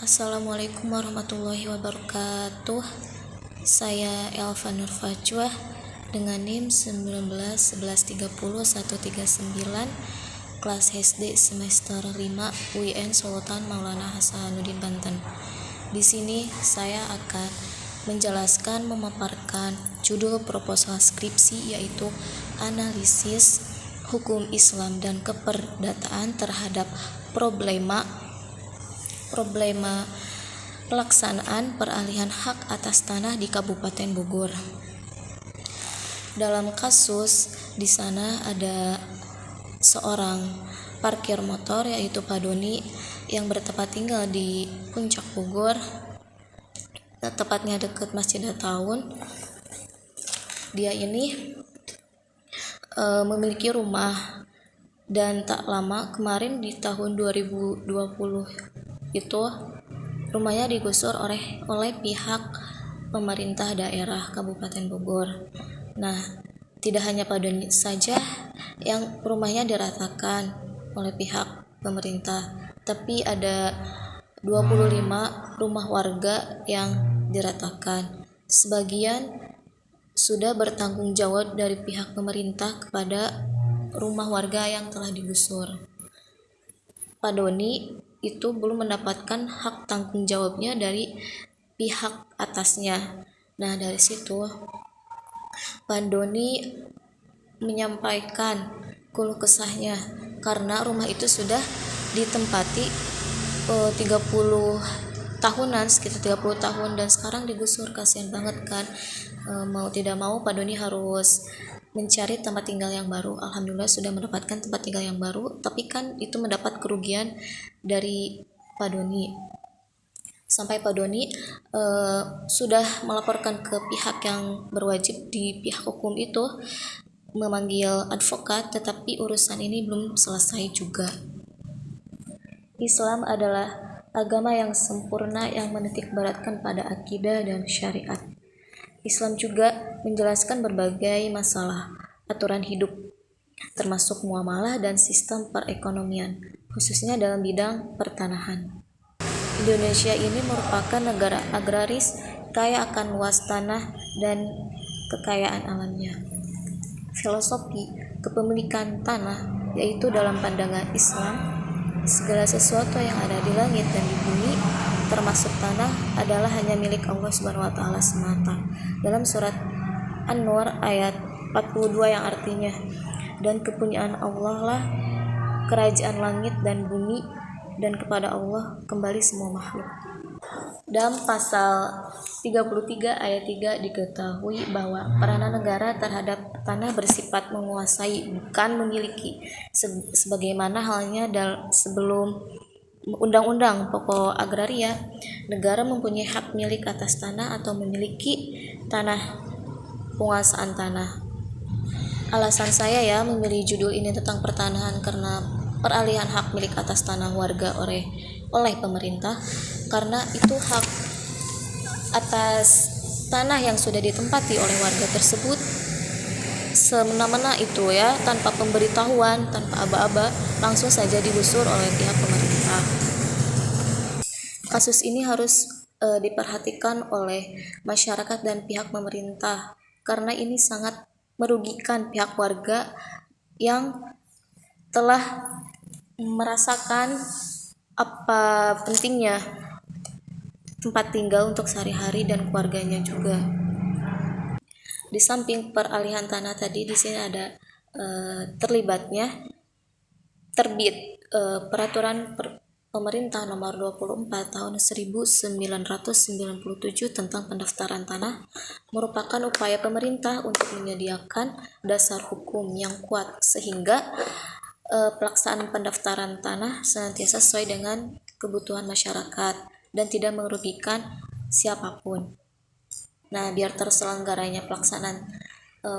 Assalamualaikum warahmatullahi wabarakatuh. Saya Elva Nur Fajwa dengan NIM 191130 kelas SD semester 5 UIN Sultan Maulana Hasanuddin Banten. Di sini saya akan menjelaskan memaparkan judul proposal skripsi, yaitu analisis hukum Islam dan keperdataan terhadap problema pelaksanaan peralihan hak atas tanah di Kabupaten Bogor. Dalam kasus di sana ada seorang parkir motor, yaitu Pak Doni, yang bertempat tinggal di Puncak Bogor, tepatnya dekat Masjid At-Taun. Dia ini memiliki rumah, dan tak lama kemarin di tahun 2020 itu rumahnya digusur oleh pihak pemerintah daerah Kabupaten Bogor. Nah, tidak hanya Pak Doni saja yang rumahnya diratakan oleh pihak pemerintah, tapi ada 25 rumah warga yang diratakan. Sebagian sudah bertanggung jawab dari pihak pemerintah kepada rumah warga yang telah digusur. Pak Doni itu belum mendapatkan hak tanggung jawabnya dari pihak atasnya. Nah, dari situ Pak Doni menyampaikan keluh kesahnya karena rumah itu sudah ditempati 30 tahunan, sekitar 30 tahun, dan sekarang digusur. Kasihan banget kan. Mau tidak mau Pak Doni harus mencari tempat tinggal yang baru. Alhamdulillah sudah mendapatkan tempat tinggal yang baru, tapi kan itu mendapat kerugian dari Pak Doni. Sampai Pak Doni sudah melaporkan ke pihak yang berwajib di pihak hukum itu, memanggil advokat, tetapi urusan ini belum selesai juga. Islam adalah agama yang sempurna yang menitik beratkan pada akidah dan syariat. Islam juga menjelaskan berbagai masalah aturan hidup, termasuk muamalah dan sistem perekonomian, khususnya dalam bidang pertanahan. Indonesia ini merupakan negara agraris, kaya akan luas tanah dan kekayaan alamnya. Filosofi kepemilikan tanah, yaitu dalam pandangan Islam, segala sesuatu yang ada di langit dan di bumi, termasuk tanah, adalah hanya milik Allah Subhanahu wa taala semata. Dalam surat An-Nur ayat 42 yang artinya, dan kepunyaan Allah lah kerajaan langit dan bumi, dan kepada Allah kembali semua makhluk. Dalam pasal 33 ayat 3 diketahui bahwa peranan negara terhadap tanah bersifat menguasai, bukan memiliki, sebagaimana halnya sebelum Undang-Undang Pokok Agraria. Negara mempunyai hak milik atas tanah atau memiliki tanah, penguasaan tanah. Alasan saya memilih judul ini tentang pertanahan karena peralihan hak milik atas tanah warga oleh pemerintah, karena itu hak atas tanah yang sudah ditempati oleh warga tersebut semena-mena itu tanpa pemberitahuan, tanpa aba-aba, langsung saja digusur oleh pihak pemerintah. Kasus ini harus diperhatikan oleh masyarakat dan pihak pemerintah, karena ini sangat merugikan pihak warga yang telah merasakan apa pentingnya tempat tinggal untuk sehari-hari dan keluarganya juga. Di samping peralihan tanah tadi, di sini ada terlibatnya terbit peraturan pemerintah nomor 24 tahun 1997 tentang pendaftaran tanah, merupakan upaya pemerintah untuk menyediakan dasar hukum yang kuat sehingga pelaksanaan pendaftaran tanah senantiasa sesuai dengan kebutuhan masyarakat dan tidak merugikan siapapun. Nah, biar terselenggaranya pelaksanaan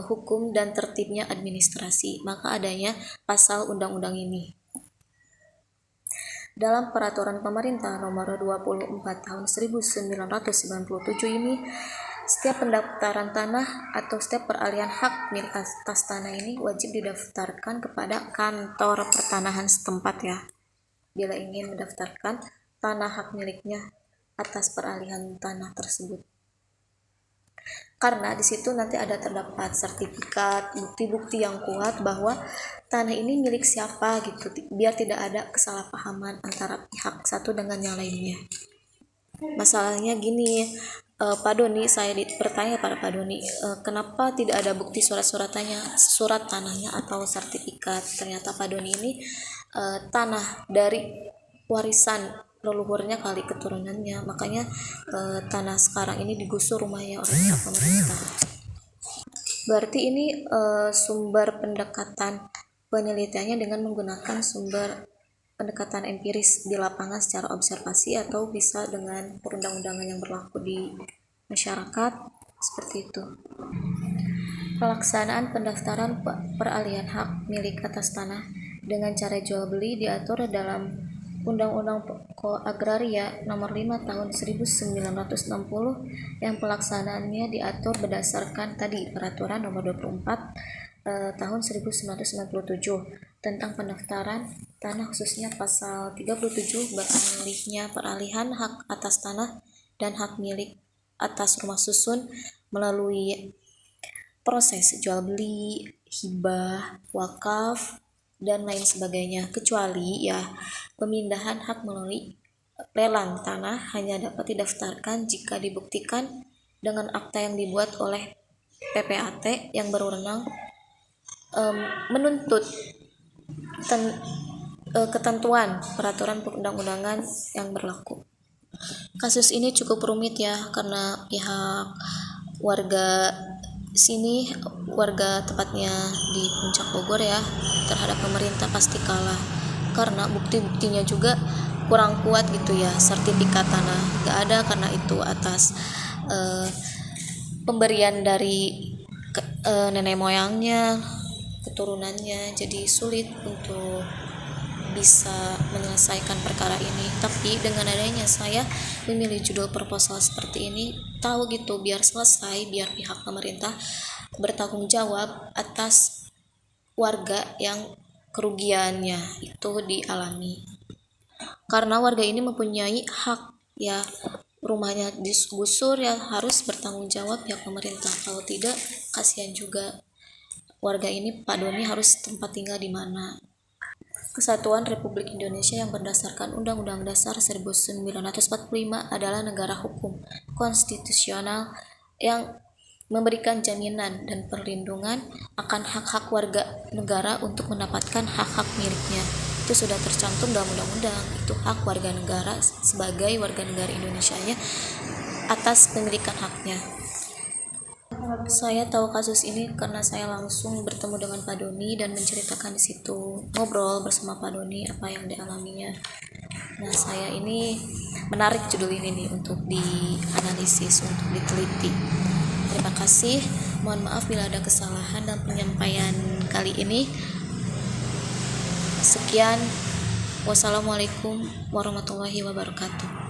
hukum dan tertibnya administrasi, maka adanya pasal undang-undang ini. Dalam peraturan pemerintah nomor 24 tahun 1997 ini, setiap pendaftaran tanah atau setiap peralihan hak milik atas tanah ini wajib didaftarkan kepada kantor pertanahan setempat Bila ingin mendaftarkan tanah hak miliknya atas peralihan tanah tersebut. Karena di situ nanti ada terdapat sertifikat, bukti-bukti yang kuat bahwa tanah ini milik siapa gitu, biar tidak ada kesalahpahaman antara pihak satu dengan yang lainnya. Masalahnya gini, Pak Doni, saya bertanya pada Pak Doni, kenapa tidak ada bukti surat tanahnya atau sertifikat. Ternyata Pak Doni ini tanah dari warisan leluhurnya kali keturunannya, makanya tanah sekarang ini digusur rumahnya oleh pihak pemerintah. Berarti ini sumber pendekatan penelitiannya dengan menggunakan sumber pendekatan empiris di lapangan secara observasi, atau bisa dengan perundang-undangan yang berlaku di masyarakat, seperti itu. Pelaksanaan pendaftaran peralihan hak milik atas tanah dengan cara jual beli diatur dalam Undang-Undang Pokok Agraria Nomor 5 Tahun 1960 yang pelaksanaannya diatur berdasarkan tadi Peraturan Nomor 24 Tahun 1997 tentang pendaftaran tanah, khususnya pasal 37 beralihnya peralihan hak atas tanah dan hak milik atas rumah susun melalui proses jual beli, hibah, wakaf, dan lain sebagainya, kecuali ya pemindahan hak melalui lelang tanah hanya dapat didaftarkan jika dibuktikan dengan akta yang dibuat oleh PPAT yang berwenang menuntut ketentuan peraturan perundang-undangan yang berlaku. Kasus ini cukup rumit ya, karena pihak warga sini, warga tepatnya di Puncak Bogor ya, terhadap pemerintah pasti kalah, karena bukti-buktinya juga kurang kuat gitu ya. Sertifikat tanah gak ada karena itu atas pemberian dari nenek moyangnya, keturunannya, jadi sulit untuk bisa menyelesaikan perkara ini. Tapi dengan adanya saya memilih judul proposal seperti ini, tahu gitu, biar selesai, biar pihak pemerintah bertanggung jawab atas warga yang kerugiannya itu dialami. Karena warga ini mempunyai hak ya, rumahnya digusur ya harus bertanggung jawab pihak pemerintah. Kalau tidak, kasihan juga warga ini. Pak Doni harus tempat tinggal di mana. Kesatuan Republik Indonesia yang berdasarkan Undang-Undang Dasar 1945 adalah negara hukum konstitusional yang memberikan jaminan dan perlindungan akan hak-hak warga negara untuk mendapatkan hak-hak miliknya. Itu sudah tercantum dalam undang-undang. Itu hak warga negara sebagai warga negara Indonesianya atas pemilikan haknya. Saya tahu kasus ini karena saya langsung bertemu dengan Pak Doni dan menceritakan di situ, ngobrol bersama Pak Doni apa yang dialaminya. Nah, saya ini menarik judul ini nih untuk dianalisis, untuk diteliti. Terima kasih. Mohon maaf bila ada kesalahan dalam penyampaian kali ini. Sekian. Wassalamualaikum warahmatullahi wabarakatuh.